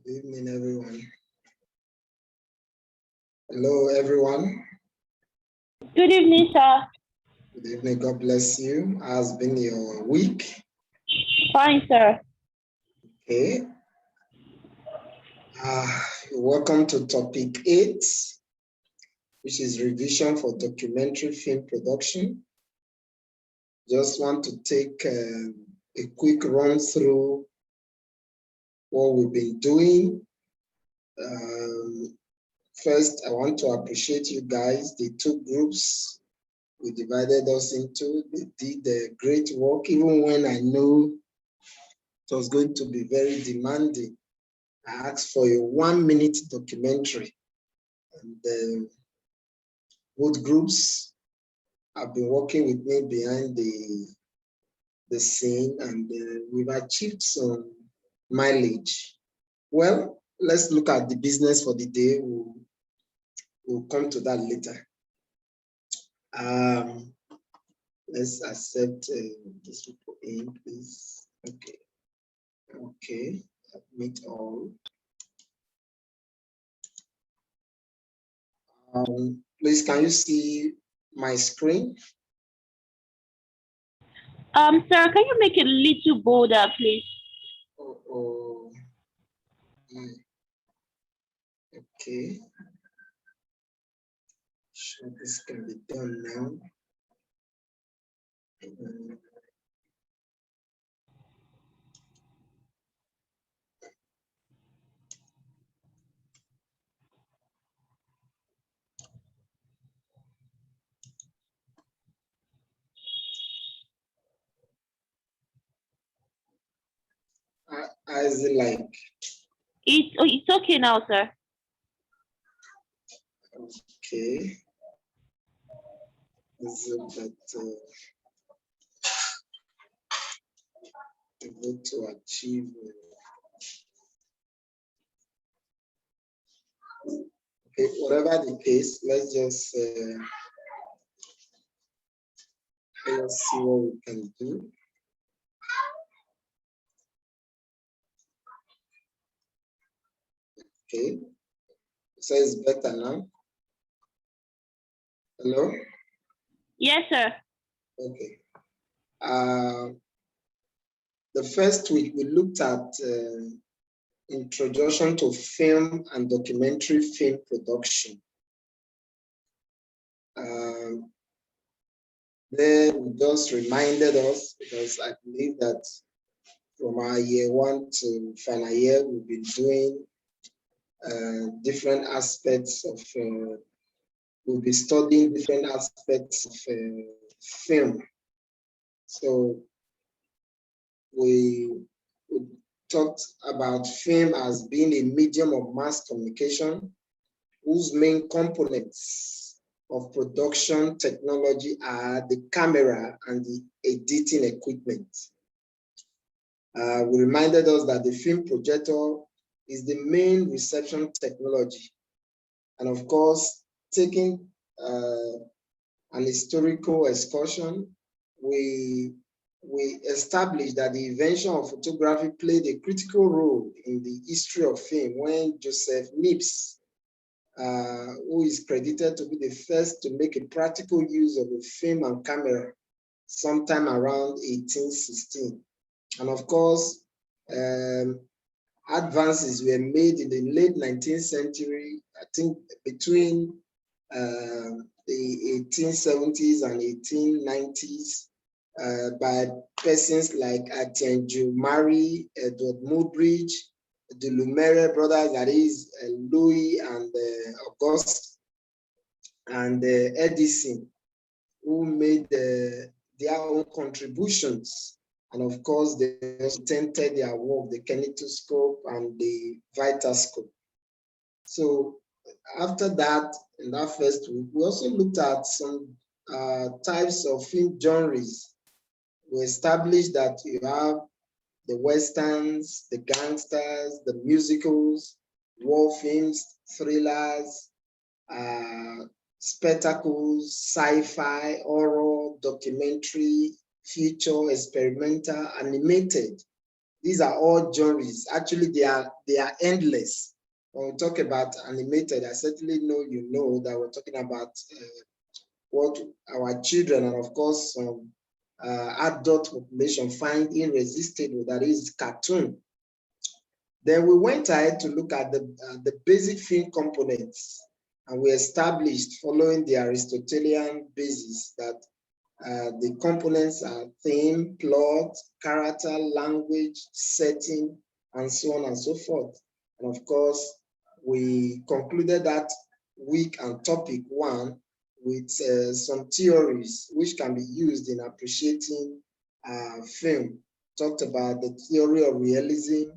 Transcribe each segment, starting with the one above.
Good evening, everyone. Hello, everyone. Good evening, sir. Good evening. God bless you. How's been your week? Fine, sir. Okay. Welcome to topic 8, which is revision for documentary film production. Just want to take a quick run through what we've been doing. First, I want to appreciate you guys, the two groups we divided us into. They did great work, even when I know it was going to be very demanding. I asked for a 1-minute documentary, and both groups have been working with me behind the scene, and we've achieved some mileage. Well, let's look at the business for the day. We'll come to that later. Let's accept this people in, please. Okay, admit all. Please, can you see my screen? Sir, can you make it a little bolder, please? Okay. Sure, this can be done now. How is it like? It's okay now, sir. Okay. Is it that able to achieve? Okay, whatever the case, let's just let's see what we can do. Okay, so it's better now. Hello? Yes, sir. Okay. The first week we looked at introduction to film and documentary film production. There we just reminded us, because I believe that from our year 1 to final year, we've been doing different aspects of, we'll be studying different aspects of film. So we talked about film as being a medium of mass communication whose main components of production technology are the camera and the editing equipment. We reminded us that the film projector is the main reception technology. And of course, taking an historical excursion, we established that the invention of photography played a critical role in the history of film when Joseph Nips, who is credited to be the first to make a practical use of a film and camera sometime around 1816. And of course, advances were made in the late 19th century, I think between the 1870s and 1890s, by persons like Atienju Mari, Edward Muybridge, the Lumiere brothers, that is Louis and Auguste, and Edison, who made their own contributions. And of course, they also tented their work, the kinetoscope and the vitascope. So after that, in that first week, we also looked at some types of film genres. We established that you have the westerns, the gangsters, the musicals, war films, thrillers, spectacles, sci-fi, horror, documentary, feature, experimental, animated, These are all genres. Actually, they are endless. When we talk about animated, I certainly know you know that we're talking about what our children and of course some adult population find irresistible, that is cartoon. Then we went ahead to look at the basic film components, and we established, following the Aristotelian basis, that the components are theme, plot, character, language, setting, and so on and so forth. And of course, we concluded that week and topic one with some theories which can be used in appreciating film. Talked about the theory of realism,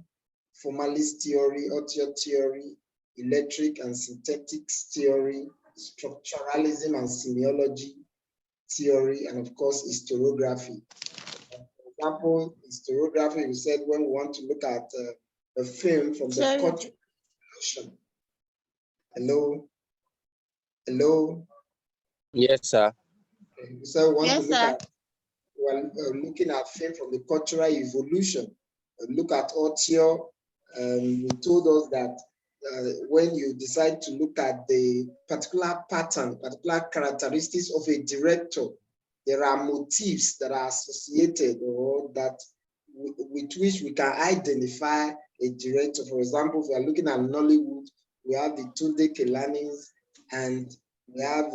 formalist theory, auteur theory, electric and synthetics theory, structuralism and semiology theory, and of course, historiography. For example, historiography, we said when we want to look at a film from the cultural revolution. Hello? Hello? Yes, sir. So we want to look at, well, looking at film from the cultural evolution. Look at auteur. You told us that when you decide to look at the particular pattern, particular characteristics of a director, there are motifs that are associated or that with which we can identify a director. For example, if we are looking at Nollywood, we have the Tunde Kelanis and we have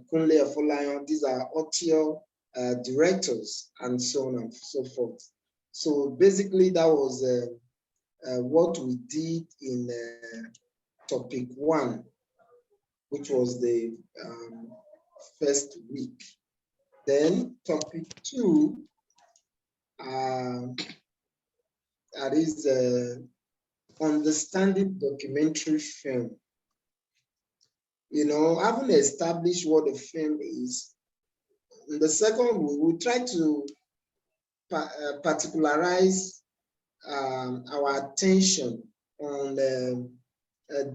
Kunle Afolayan. These are auteur directors and so on and so forth. So basically that was what we did in topic one, which was the first week. Then topic two, that is understanding documentary film. You know, having established what a film is, in the second we will try to particularize our attention on a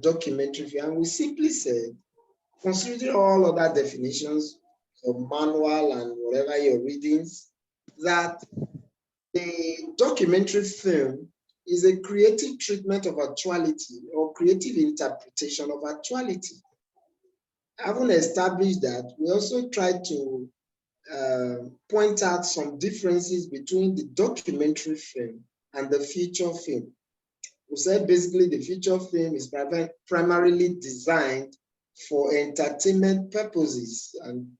documentary film. And we simply said, considering all other definitions of manual and whatever your readings, that the documentary film is a creative treatment of actuality or creative interpretation of actuality. Having established that, we also tried to point out some differences between the documentary film and the feature film. We said basically the feature film is primarily designed for entertainment purposes, and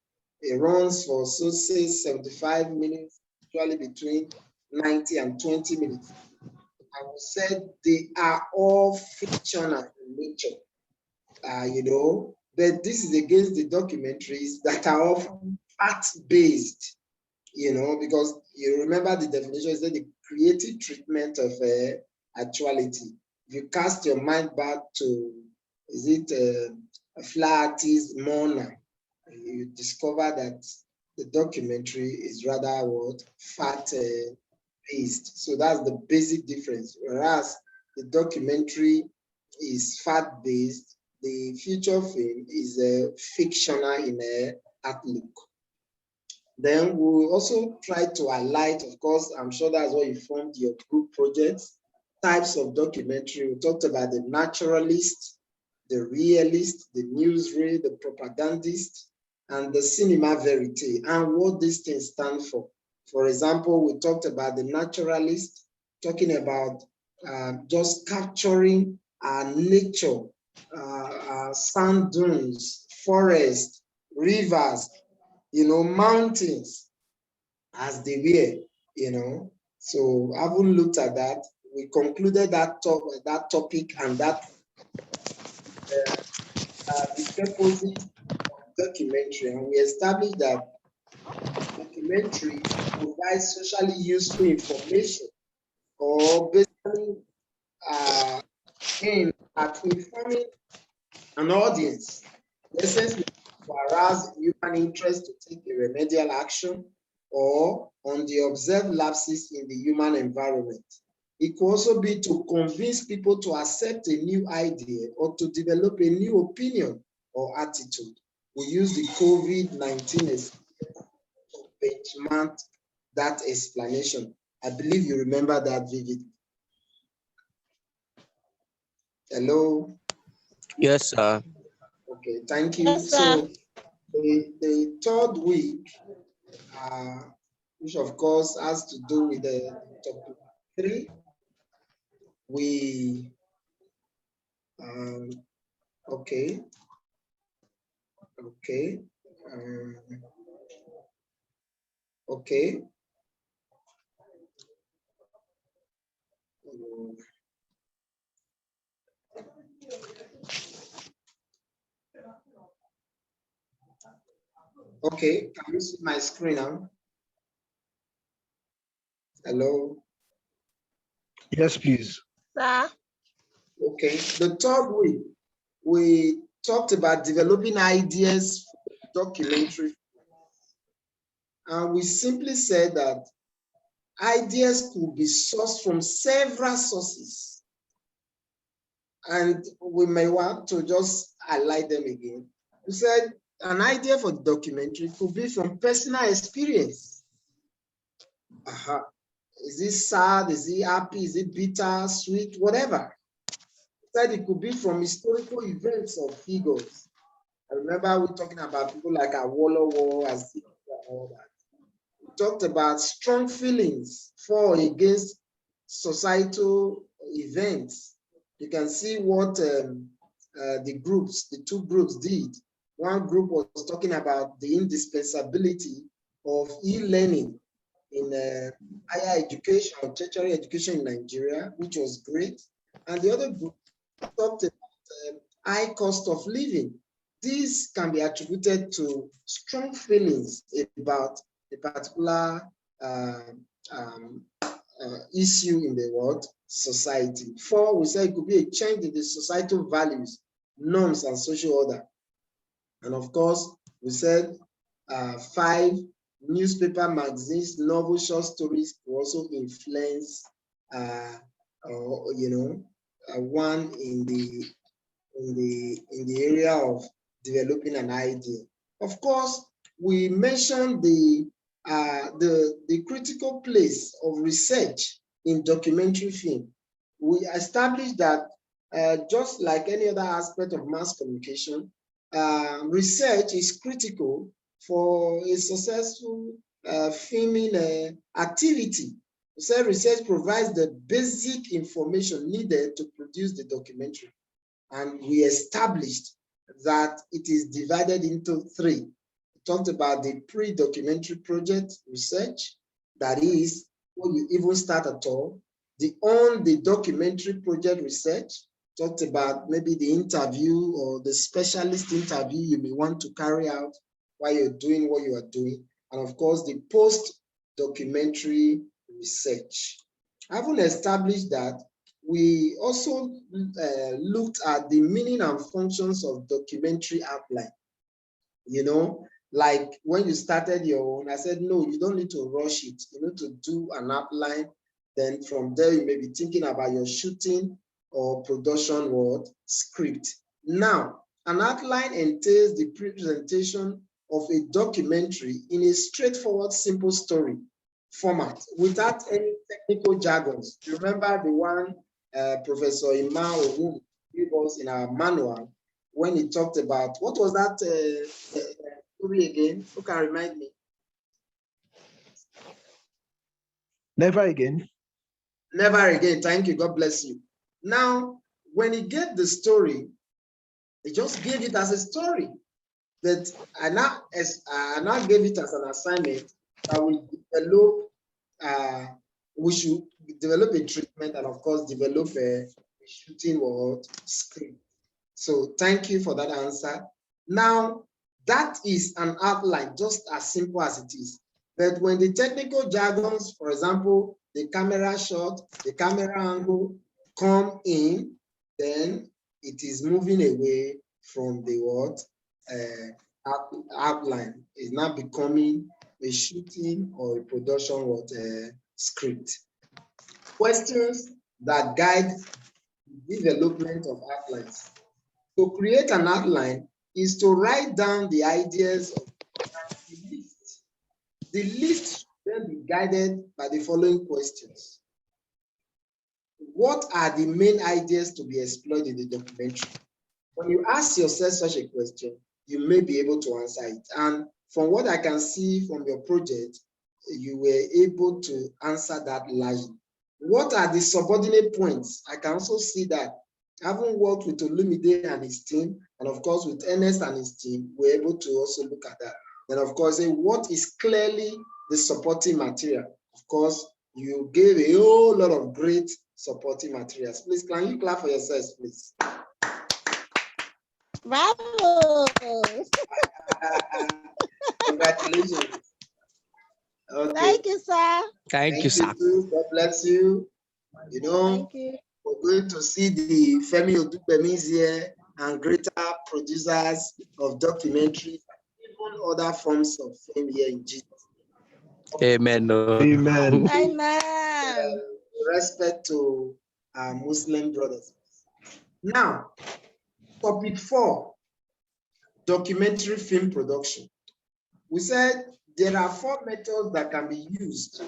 it runs for, so say, 75 minutes, usually between 90 and 20 minutes. And we said they are all fictional in nature, you know, but this is against the documentaries that are often fact-based, you know, because you remember the definition is that the creative treatment of actuality. If you cast your mind back to, is it a fly artist, Mona, you discover that the documentary is rather what? Fact-based. So that's the basic difference. Whereas the documentary is fact-based, the feature film is fictional in outlook. Then we also try to highlight, of course, I'm sure that's what you formed your group projects, types of documentary. We talked about the naturalist, the realist, the newsreel, the propagandist, and the cinema verite, and what these things stand for. For example, we talked about the naturalist, talking about just capturing nature, sand dunes, forests, rivers, you know, mountains as they were, you know. So having looked at that, we concluded that topic and that the purposes of documentary, and we established that documentary provides socially useful information or basically aimed at informing an audience, essentially to arouse human interest to take a remedial action or on the observed lapses in the human environment. It could also be to convince people to accept a new idea or to develop a new opinion or attitude. We use the COVID-19 to benchmark that explanation. I believe you remember that vividly. Hello? Yes, sir. Okay, thank you. Yes, sir. So the third week, which of course has to do with the topic 3, we, okay, okay, okay. Okay, can you see my screen now? Hello? Yes, please. Sir. Okay, the third week, we talked about developing ideas for documentary. And we simply said that ideas could be sourced from several sources. And we may want to just highlight them again. We said an idea for documentary could be from personal experience. Is it sad? Is it happy? Is it bitter, sweet, whatever? We said it could be from historical events or figures. I remember we talking about people like Awolowo, and all that. We talked about strong feelings for or against societal events. You can see what the two groups did. One group was talking about the indispensability of e-learning in higher education or tertiary education in Nigeria, which was great. And the other group talked about high cost of living. These can be attributed to strong feelings about a particular issue in the world, society. 4, we said it could be a change in the societal values, norms, and social order. And of course, we said 5, newspaper, magazines, novels, short stories could also influence, one in the area of developing an idea. Of course, we mentioned the critical place of research in documentary film. We established that just like any other aspect of mass communication, research is critical for a successful filming activity. We said research provides the basic information needed to produce the documentary. And we established that it is divided into 3. We talked about the pre-documentary project research, that is, when you even start at all. The on-the-documentary project research, talked about maybe the interview or the specialist interview you may want to carry out while you're doing what you are doing. And of course, the post-documentary research. Having established that, we also looked at the meaning and functions of documentary outline. You know, like when you started your own, I said, no, you don't need to rush it. You need to do an outline. Then from there, you may be thinking about your shooting or production word script. Now, an outline entails the presentation of a documentary in a straightforward, simple story format without any technical jargons. Remember the one Professor Ima Owu gave us in our manual when he talked about, what was that story again? Who can remind me? Never again. Never again. Thank you. God bless you. Now, when he gave the story, he just gave it as a story. But I now gave it as an assignment that we should develop a treatment and of course develop a shooting word script. So thank you for that answer. Now, that is an outline, just as simple as it is. But when the technical jargons, for example, the camera shot, the camera angle come in, then it is moving away from the word outline. It's now becoming a shooting or a production word script. Questions that guide the development of outlines. To create an outline is to write down the ideas of the list. The list should then be guided by the following questions. What are the main ideas to be explored in the documentary? When you ask yourself such a question, you may be able to answer it. And from what I can see from your project, you were able to answer that largely. What are the subordinate points? I can also see that having worked with Olumide and his team, and of course with Ernest and his team, we're able to also look at that. And of course, what is clearly the supporting material? Of course, you gave a whole lot of great supporting materials. Please, can you clap for yourselves, please? Bravo. Congratulations. Okay. Thank you, sir. Thank you, sir. Too. God bless you. You know, Thank you. we're going to see the Femi Odupemis here and greater producers of documentaries, even other forms of fame here in Jesus. Amen. Amen. Amen. Respect to our Muslim brothers. Now, topic 4, documentary film production. We said there are 4 methods that can be used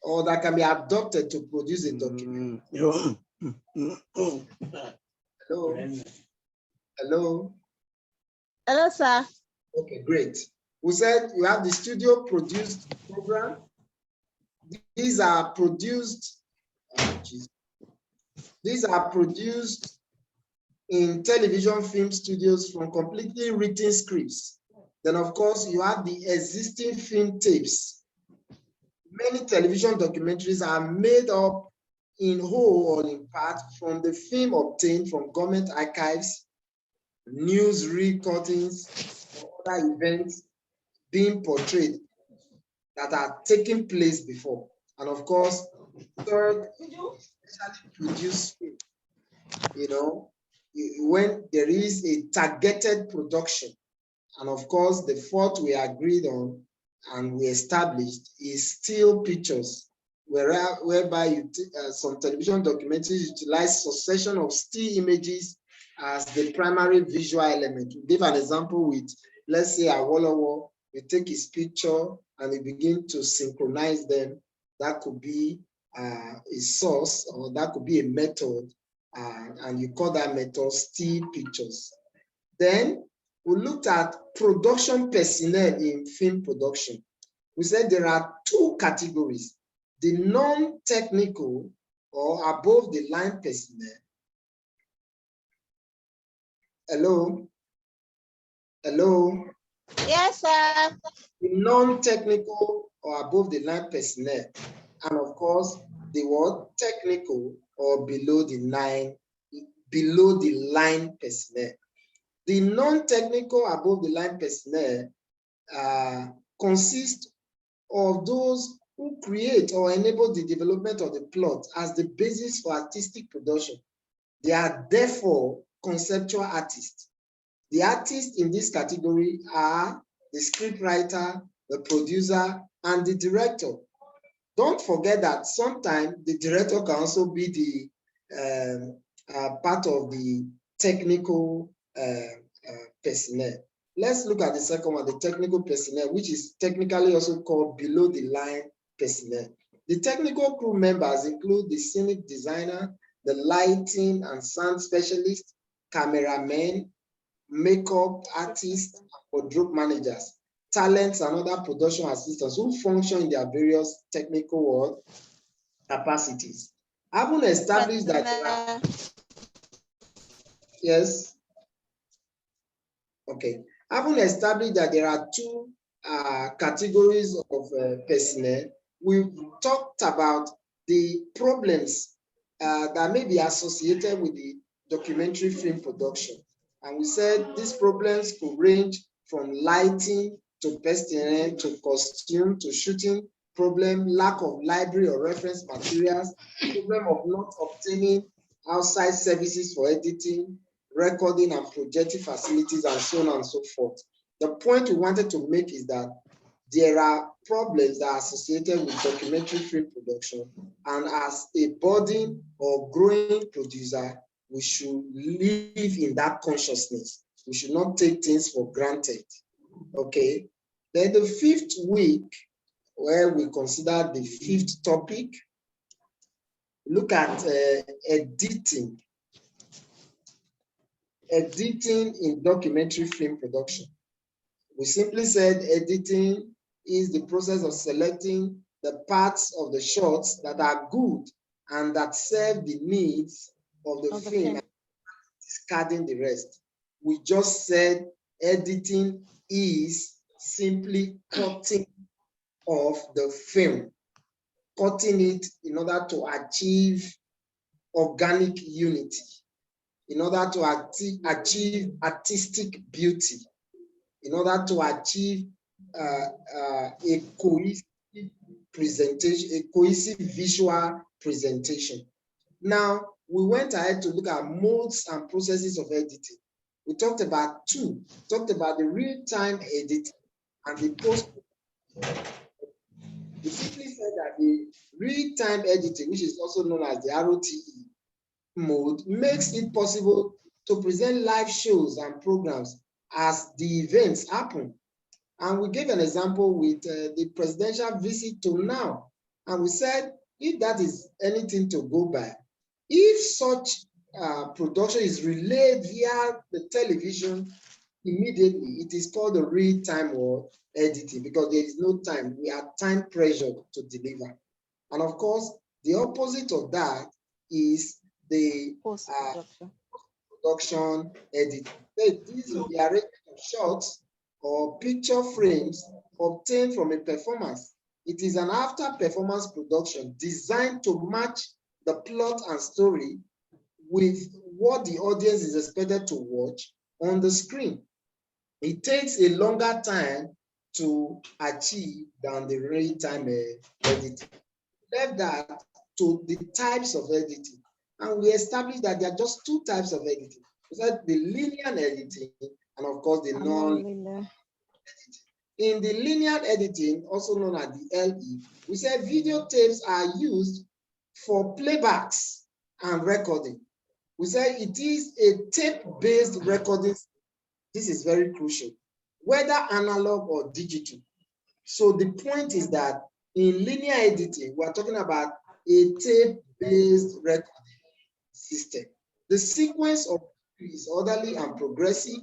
or that can be adopted to produce a document. Hello? Hello? Hello, sir. Okay, great. We said you have the studio produced program. These are produced, these are produced in television film studios from completely written scripts. Then, of course, you have the existing film tapes. Many television documentaries are made up in whole or in part from the film obtained from government archives, news recordings, or other events being portrayed that are taking place before. And of course, third, especially produced film. You know, when there is a targeted production. And of course, the 4th we agreed on and we established is still pictures, whereby some television documentaries utilize succession of still images as the primary visual element. We give an example with, let's say, Awolowo. You take his picture and you begin to synchronize them. That could be a source, or that could be a method, and you call that method still pictures. Then we looked at production personnel in film production. We said there are 2 categories: the non-technical or above the line personnel. Hello? Hello? Yes, sir. The non-technical or above the line personnel. And of course, the word technical or below the line personnel. The non-technical above the line personnel consist of those who create or enable the development of the plot as the basis for artistic production. They are therefore conceptual artists. The artists in this category are the scriptwriter, the producer, and the director. Don't forget that sometimes the director can also be the part of the technical personnel. Let's look at the second one, the technical personnel, which is technically also called below the line personnel. The technical crew members include the scenic designer, the lighting and sound specialist, cameramen, makeup artists, wardrobe managers, talents, and other production assistants who function in their various technical capacities. Having established that there are, yes, okay. Having established that there are 2 categories of personnel, we've talked about the problems that may be associated with the documentary film production. And we said these problems could range from lighting to personnel to costume to shooting problem, lack of library or reference materials, problem of not obtaining outside services for editing, recording and projecting facilities, and so on and so forth. The point we wanted to make is that there are problems that are associated with documentary film production, and as a budding or growing producer, we should live in that consciousness. We should not take things for granted. Okay. Then the 5th week where we consider the fifth topic. Look at editing. Editing in documentary film production. We simply said editing is the process of selecting the parts of the shots that are good and that serve the needs of the film, and discarding the rest. We just said editing is simply cutting off the film, cutting it in order to achieve organic unity, in order to achieve artistic beauty, in order to achieve a cohesive presentation, a cohesive visual presentation. Now, we went ahead to look at modes and processes of editing. We talked about two, talked about the real-time editing and the post. We simply said that the real-time editing, which is also known as the ROTE mode, makes it possible to present live shows and programs as the events happen. And we gave an example with the presidential visit to now. And we said, if that is anything to go by, if such production is relayed via the television immediately, it is called the real-time editing, because there is no time. We are time pressured to deliver. And of course, the opposite of that is the post-production editing. These will be arrangement of shots or picture frames obtained from a performance. It is an after-performance production designed to match the plot and story with what the audience is expected to watch on the screen. It takes a longer time to achieve than the real-time editing. We left that to the types of editing. And we established that there are just two types of editing. We said the linear editing and of course the non-linear editing. In the linear editing, also known as the LE, we said videotapes are used for playbacks and recording. We said it is a tape-based recording. This is very crucial, whether analog or digital. So the point is that in linear editing, we're talking about a tape-based recording system. The sequence of is orderly and progressive.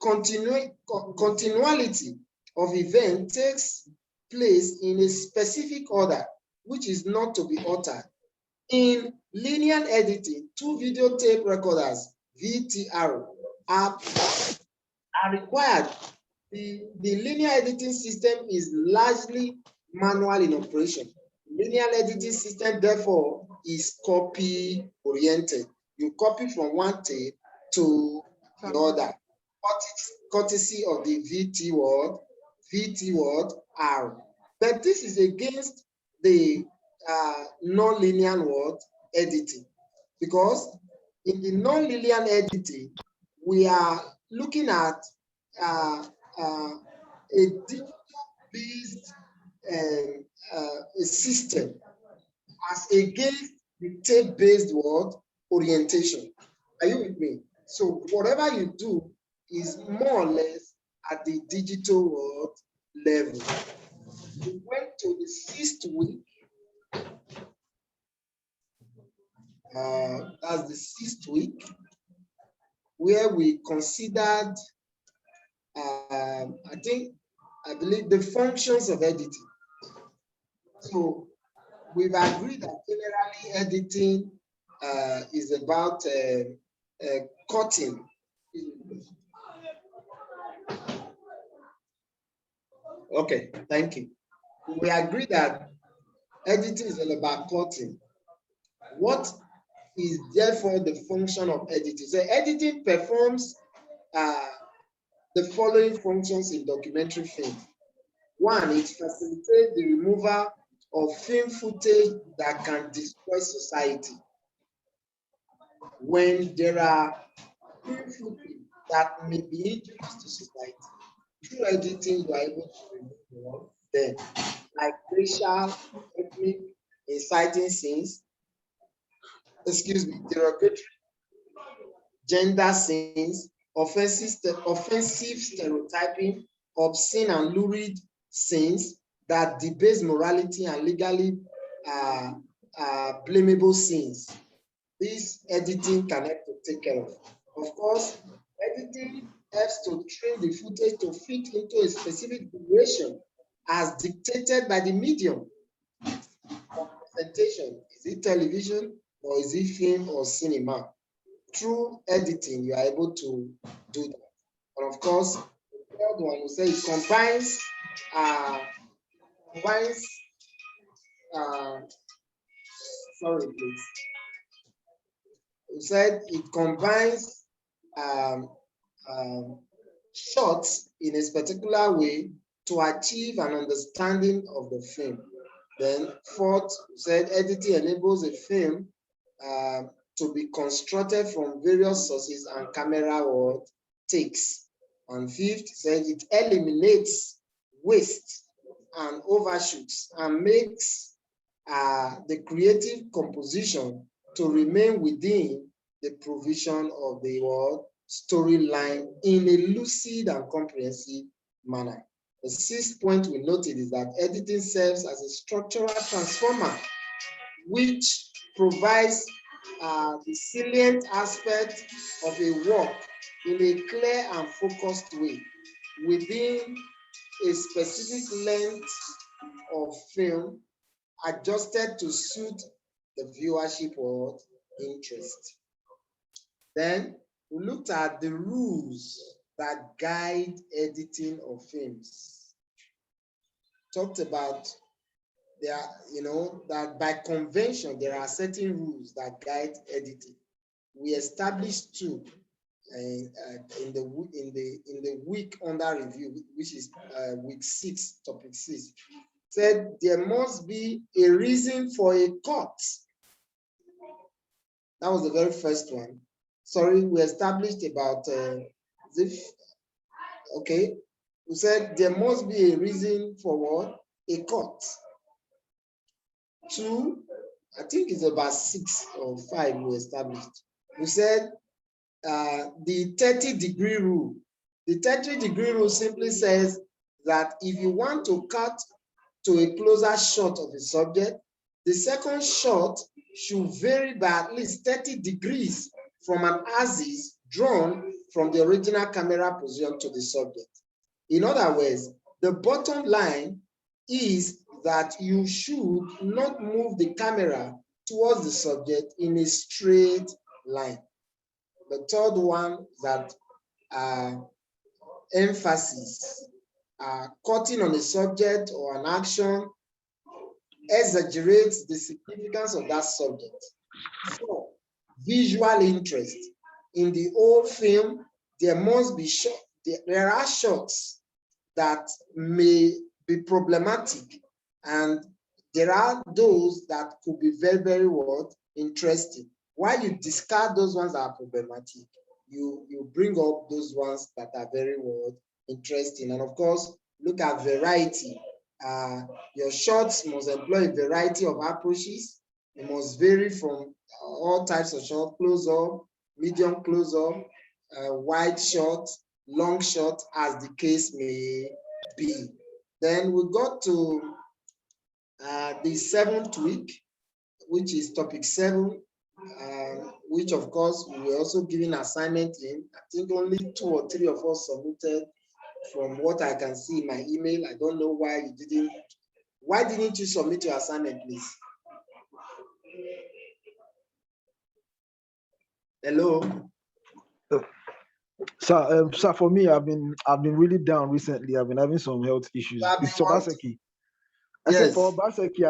Continuality of event takes place in a specific order, which is not to be altered. In linear editing, two videotape recorders, VTR, are required. The linear editing system is largely manual in operation. Linear editing system, therefore, is copy-oriented. You copy from one tape to the other, courtesy of the VT word R. But this is against the non-linear word editing, because in the non-linear editing, we are looking at a digital-based a system as against the tape-based word orientation. Are you with me? So whatever you do is more or less at the digital world level. We went to the 6th week. That's the 6th week, where we considered, I believe, the functions of editing. So we've agreed that generally editing is about cutting. Okay, thank you. We agree that editing is all about cutting. What is therefore the function of editing? So editing performs the following functions in documentary film. One, it facilitates the removal of film footage that can destroy society. When there are film footage that may be injurious to society, through editing, you are able to remove them, like racial, ethnic, inciting scenes, derogatory gender scenes, offensive stereotyping, obscene and lurid scenes, that debase morality and legally blamable sins. This editing can help to take care of. Of course, editing helps to trim the footage to fit into a specific duration as dictated by the medium of presentation. Is it television or is it film or cinema? Through editing, you are able to do that. And of course, the third one, we say it combines, sorry, please. We said it combines shots in a particular way to achieve an understanding of the film. Then fourth, we said editing enables a film to be constructed from various sources and camera or takes. And fifth, said it eliminates waste and overshoots and makes the creative composition to remain within the provision of the word storyline in a lucid and comprehensive manner. The sixth point we noted is that editing serves as a structural transformer, which provides the salient aspect of a work in a clear and focused way within a specific length of film adjusted to suit the viewership or interest. Then we looked at the rules that guide editing of films. Talked about that by convention there are certain rules that guide editing. We established two in the week under review, which is week 6, topic 6. Said there must be a reason for a cut. That was the very first one. Sorry, we established about okay. We said there must be a reason for what? A cut. 2, I think it's about 6 or 5 we established. We said the 30-degree rule. The 30-degree rule simply says that if you want to cut to a closer shot of a subject, the second shot should vary by at least 30 degrees from an axis drawn from the original camera position to the subject. In other words, the bottom line is that you should not move the camera towards the subject in a straight line. The third one that emphasis, cutting on a subject or an action exaggerates the significance of that subject. So, visual interest. In the whole film, there must be there are shots that may be problematic, and there are those that could be very, very interesting. While you discard those ones that are problematic, you bring up those ones that are very interesting. And of course, look at variety. Your shots must employ a variety of approaches. It must vary from all types of shot, close up, medium close up, wide shot, long shot, as the case may be. Then we got to the 7th week, which is topic 7, which of course we were also giving assignment in. I think only 2 or 3 of us submitted from what I can see in my email. I don't know why you didn't. Why didn't you submit your assignment, please? Hello. Sir, for me, I've been really down recently. I've been having some health issues. It's Sobaseki. I said for Obaseki,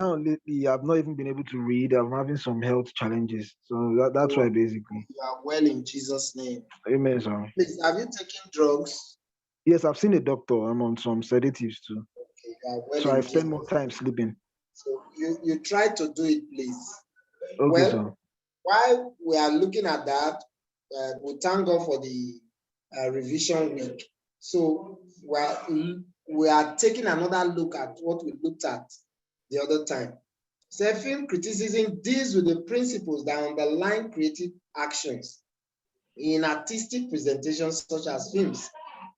lately I've not even been able to read. I'm having some health challenges. So that's why basically. You are well in Jesus' name. Amen, sir. Please, have you taken drugs? Yes, I've seen a doctor. I'm on some sedatives too. Okay, you are well. So I spend more time sleeping. So you try to do it, please. Okay, sir. While we are looking at that, we thank God for the revision week. So we are taking another look at what we looked at the other time. So film criticism deals with the principles that underlie creative actions in artistic presentations such as films.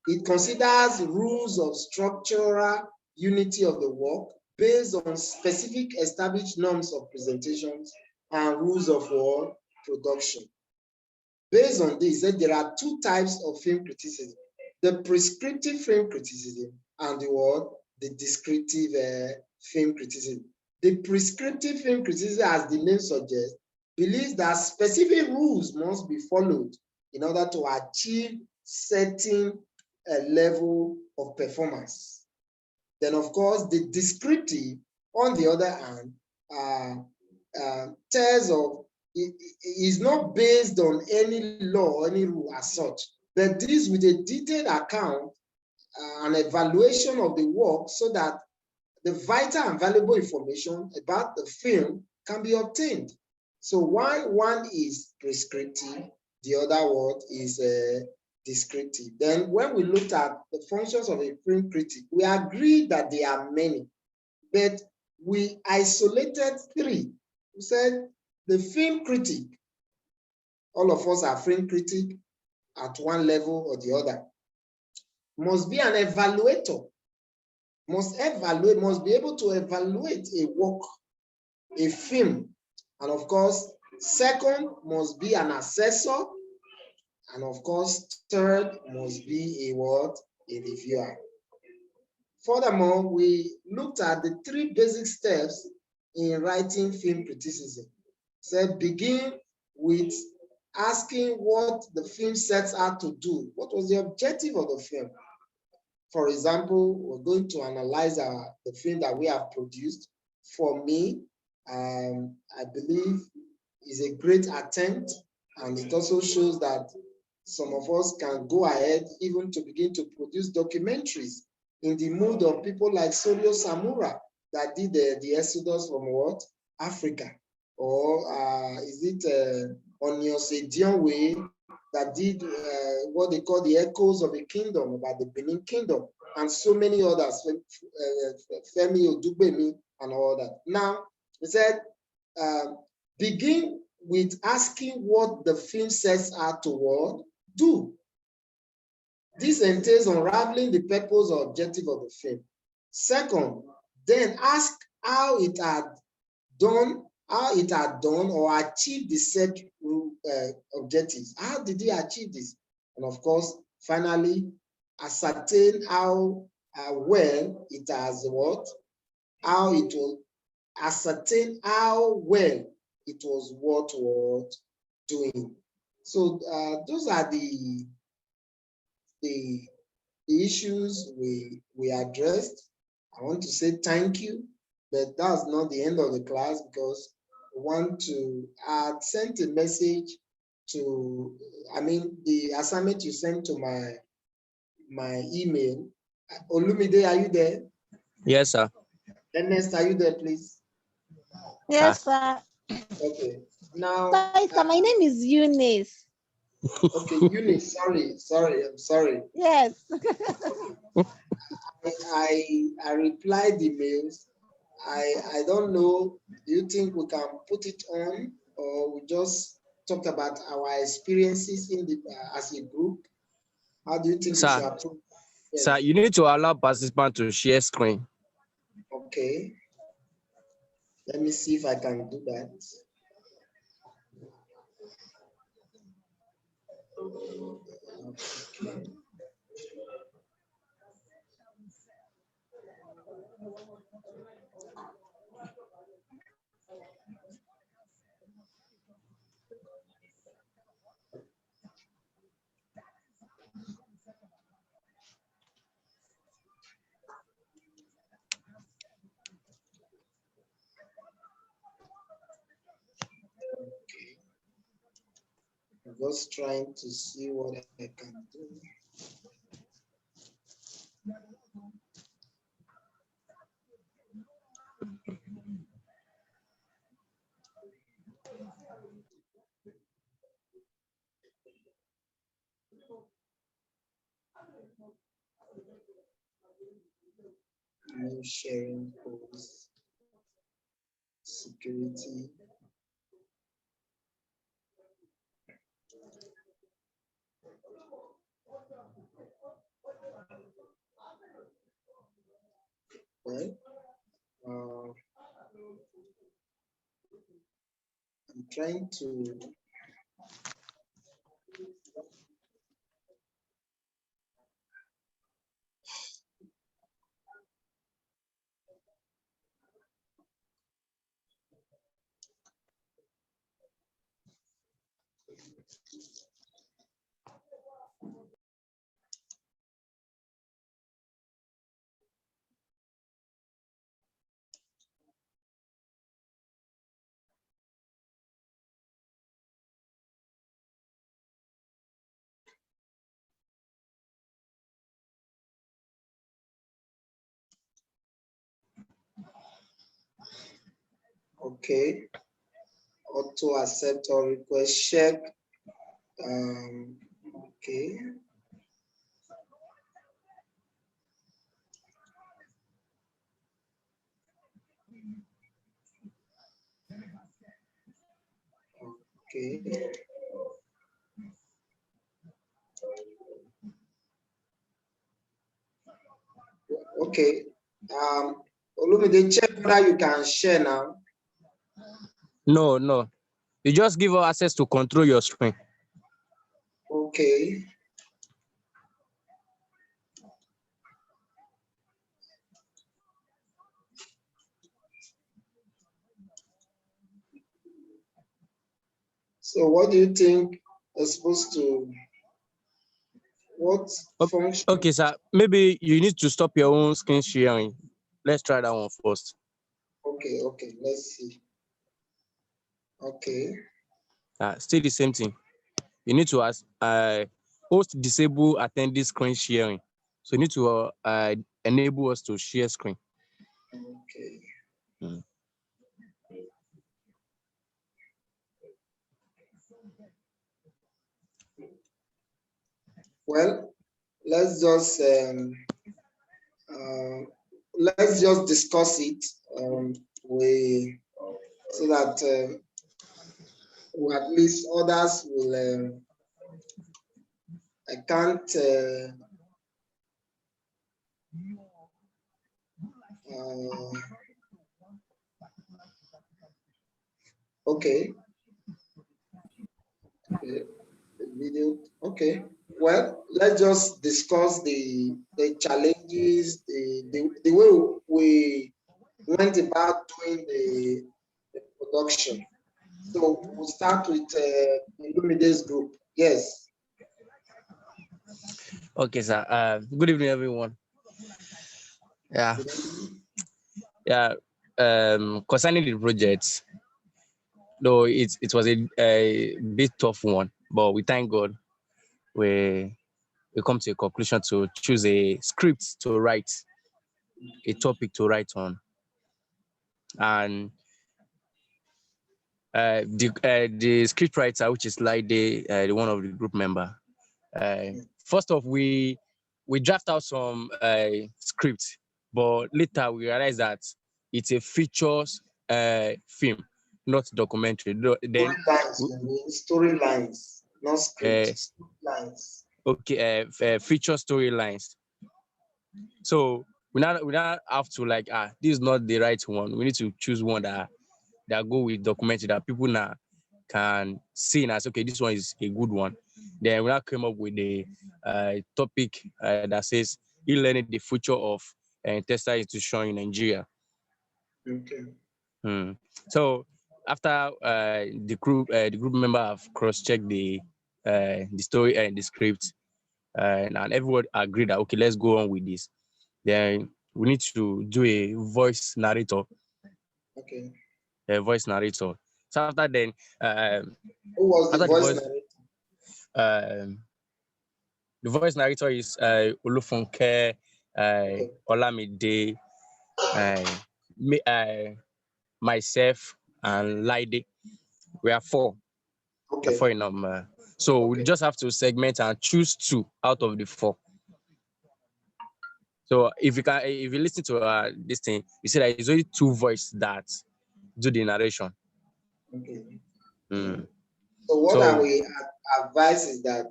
It considers rules of structural unity of the work based on specific established norms of presentations and rules of war production. Based on this, there are two types of film criticism: the prescriptive film criticism and the descriptive film criticism. The prescriptive film criticism, as the name suggests, believes that specific rules must be followed in order to achieve certain level of performance. Then, of course, the descriptive, on the other hand, tells of it is not based on any law or any rule as such, but deals with a detailed account and evaluation of the work so that the vital and valuable information about the film can be obtained. So while one is prescriptive, the other word is descriptive. Then when we looked at the functions of a film critic, we agreed that there are many, but we isolated three. We said the film critic, all of us are film critic at one level or the other, must be an evaluator, must be able to evaluate a work, a film. And of course, second, must be an assessor. And of course, third, must be a what? A reviewer. Furthermore, we looked at the three basic steps in writing film criticism. So begin with asking what the film sets out to do. What was the objective of the film? For example, we're going to analyze the film that we have produced. For me, I believe is a great attempt, and it also shows that some of us can go ahead even to begin to produce documentaries in the mood of people like Sorio Samura that did the Exodus from what? Africa. Or is it Onyose Dionwe that did what they call the Echoes of a Kingdom, about the Benin Kingdom, and so many others, Femi Odugbemi and all that. Now, we said, begin with asking what the film sets out to do. This entails unraveling the purpose or objective of the film. Second, then ask how it had done or achieved the set objectives. How did he achieve this? And of course, finally, ascertain how well it has what? How it will ascertain how well it was what doing. So those are the issues we addressed. I want to say thank you, but that's not the end of the class, because we want to send a message to, the assignment you sent to my email. Olumide, are you there? Yes, sir. Ernest, are you there, please? Yes, sir. Okay. Now, Sorry, sir. My name is Eunice. Okay, Eunice, sorry, I'm sorry. Yes. I replied the mails. I don't know, do you think we can put it on, or we just talk about our experiences in the as a group? How do you think we should approach? Yes. Sir, you need to allow participants to share screen. Okay. Let me see if I can do that. Okay. I'm just trying to see what I can do. New sharing posts, security. Well, I'm trying to. Okay. Auto accept or request check. Okay. Okay. Okay. Olumide, check whether you can share now. No, no. You just give us access to control your screen. Okay. So what do you think is supposed to, what function? Okay, sir. Maybe you need to stop your own screen sharing. Let's try that one first. Okay, let's see. Okay. Still the same thing. You need to ask host disable attendee screen sharing. So you need to enable us to share screen. Okay. Well, let's just discuss it. So that at least others will. I can't. Okay. Video. Okay. Well, let's just discuss the challenges, the way we went about doing the production. So we'll start with Illumida's group. Yes. Okay, sir. Good evening, everyone. Yeah. Yeah. Concerning the project, though it was a bit tough one, but we thank God we come to a conclusion to choose a script to write, a topic to write on, and the script writer, which is Laide, the one of the group member. First off, we draft out some script, but later we realize that it's a features film, not documentary. Then Storylines, not scripts. Storylines. Okay, feature storylines. So we now have to like this is not the right one. We need to choose one that go with documentary that people now can see as okay, this one is a good one. Then we now came up with a topic that says e-learning, the future of tertiary institution in Nigeria. Okay. So after the group member have cross-checked the story and the script, and everyone agreed that okay, let's go on with this. Then we need to do a voice narrator. Okay. A voice narrator. So after then, who was the voice narrator? The voice narrator is Olufunke, Olamide, myself, and Laide. We are four. Okay. Four in number. So we just have to segment and choose two out of the four. So if you listen to this thing, you see that it's only two voices that do the narration. Okay. So what I will advise is that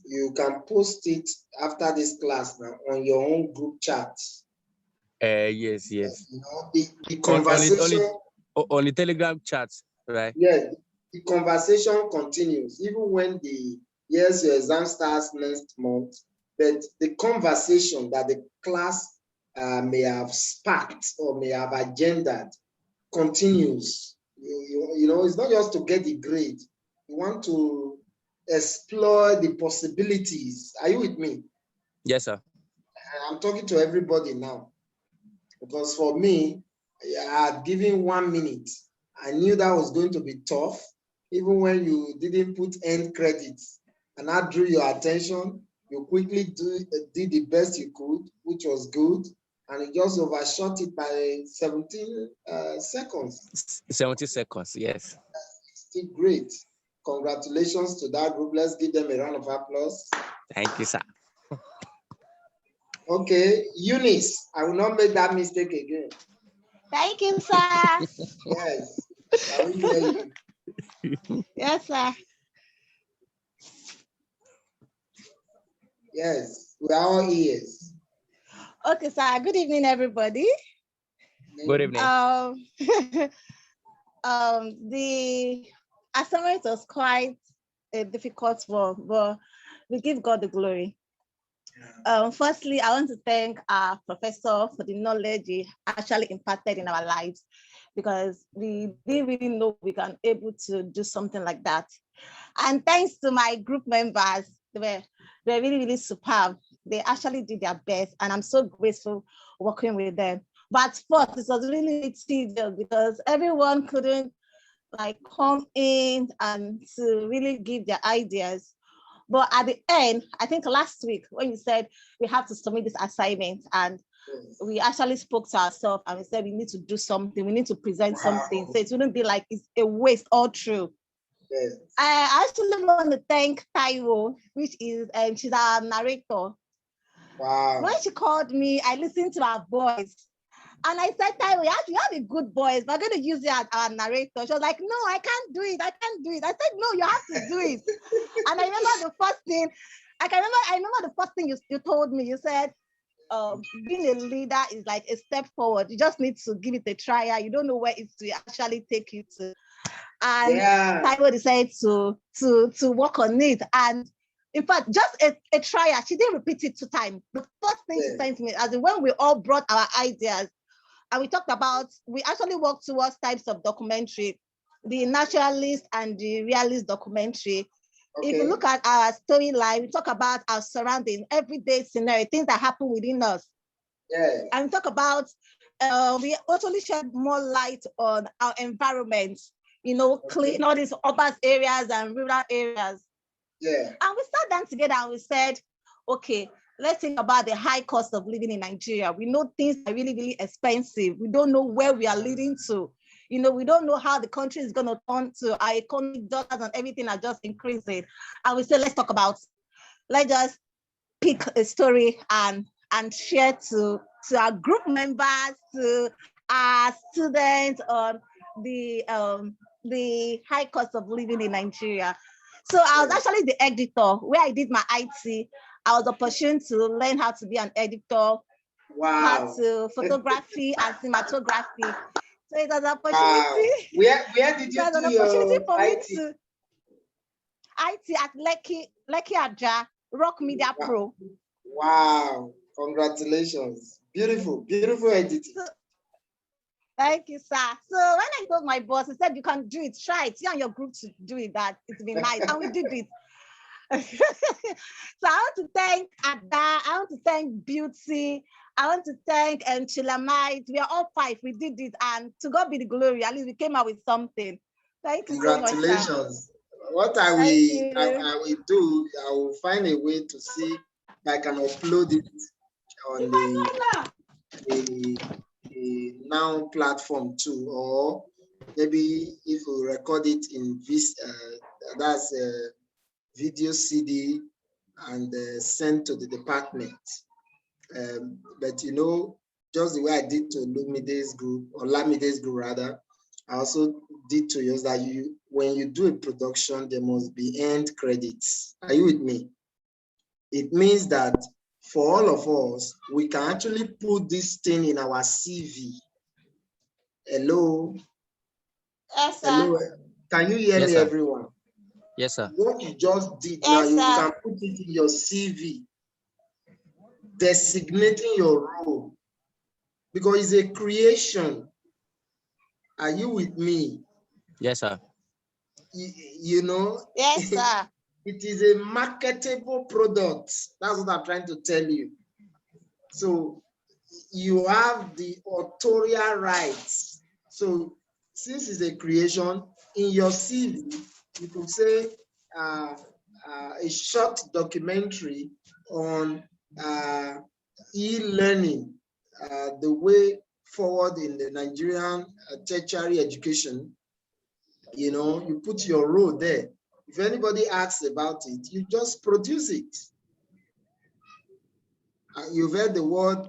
you can post it after this class now on your own group chat. Yes. You know, the conversation on the Telegram chat, right? Yeah, the conversation continues even when your exam starts next month. But the conversation that the class may have sparked or may have agendaed continues. You know, it's not just to get the grade. You want to explore the possibilities. Are you with me? Yes, sir. I'm talking to everybody now, because for me, I had given 1 minute. I knew that was going to be tough, even when you didn't put end credits, and I drew your attention. You quickly did the best you could, which was good, and you just overshot it by 17 seconds. 70 seconds, yes. Still great. Congratulations to that group. Let's give them a round of applause. Thank you, sir. Okay, Eunice, I will not make that mistake again. Thank you, sir. Yes, I will hear you. Yes, sir. Yes, we are all ears. Okay, sir. Good evening, everybody. Good evening. The assignment was quite a difficult one, but we give God the glory. Firstly, I want to thank our professor for the knowledge he actually imparted in our lives, because we didn't really know we can able to do something like that. And thanks to my group members, they were really, really superb. They actually did their best, and I'm so grateful working with them. But first, it was really tedious because everyone couldn't like come in and to really give their ideas. But at the end, I think last week when you said we have to submit this assignment, and we actually spoke to ourselves and we said we need to do something, we need to present something, so it wouldn't be like it's a waste all through. Yes. I actually want to thank Taiwo, which is she's our narrator. Wow. When she called me, I listened to her voice. And I said, Taiwo, you have a good voice, but I'm going to use you as our narrator. She was like, no, I can't do it. I said, no, you have to do it. And I remember the first thing, I remember the first thing you told me. You said, being a leader is like a step forward. You just need to give it a try. You don't know where it will actually take you to. And Taiwo decided to work on it. And in fact, just a trial. She didn't repeat it 2 times. The first thing she sent me, as in when we all brought our ideas, and we talked about, we actually worked towards types of documentary, the naturalist and the realist documentary. Okay. If you look at our storyline, we talk about our surrounding, everyday scenario, things that happen within us. Yeah. And we talk about, we actually shed more light on our environment, you know, clean all these urban areas and rural areas. Yeah. And we sat down together and we said, okay, let's think about the high cost of living in Nigeria. We know things are really, really expensive. We don't know where we are leading to. You know, we don't know how the country is going to turn to. Our economic dollars and everything are just increasing. And we said, let's talk about, let's just pick a story and share to our group members, to our students on the high cost of living in Nigeria. So I was actually the editor where I did my IT. I was opportune to learn how to be an editor, how to photography and cinematography. So it was an opportunity. Where did you do your for IT? Me to IT at Lekki Aja, Rock Media Pro. Wow, congratulations. Beautiful, beautiful editing. Thank you, sir. So when I told my boss, he said, you can do it, try it. You and your group should do it, that it'll be nice. And we did it. So I want to thank Ada, I want to thank Beauty, I want to thank Chilamite. We are all 5, we did it, and to God be the glory, at least we came out with something. Thank you so much. Congratulations. What I will do, I will find a way to see if I can upload it on the Now platform too, or maybe if we record it in this, that's a video CD and sent to the department. But you know, just the way I did to Lumide's group, or Lamide's group rather, I also did to yours, that when you do a production, there must be end credits. Are you with me? It means that for all of us, we can actually put this thing in our CV. Hello? Yes, sir. Hello? Can you hear Yes, me, sir. everyone? Yes, sir. What you just did Yes, now, you sir. can put it in your CV, designating your role, because it's a creation. Are you with me? Yes, sir. You know, Yes, sir. it is a marketable product. That's what I'm trying to tell you. So you have the authorial rights. So since it's a creation, in your CV, you could say a short documentary on e-learning, the way forward in the Nigerian tertiary education. You know, you put your role there. If anybody asks about it, you just produce it. You've heard the word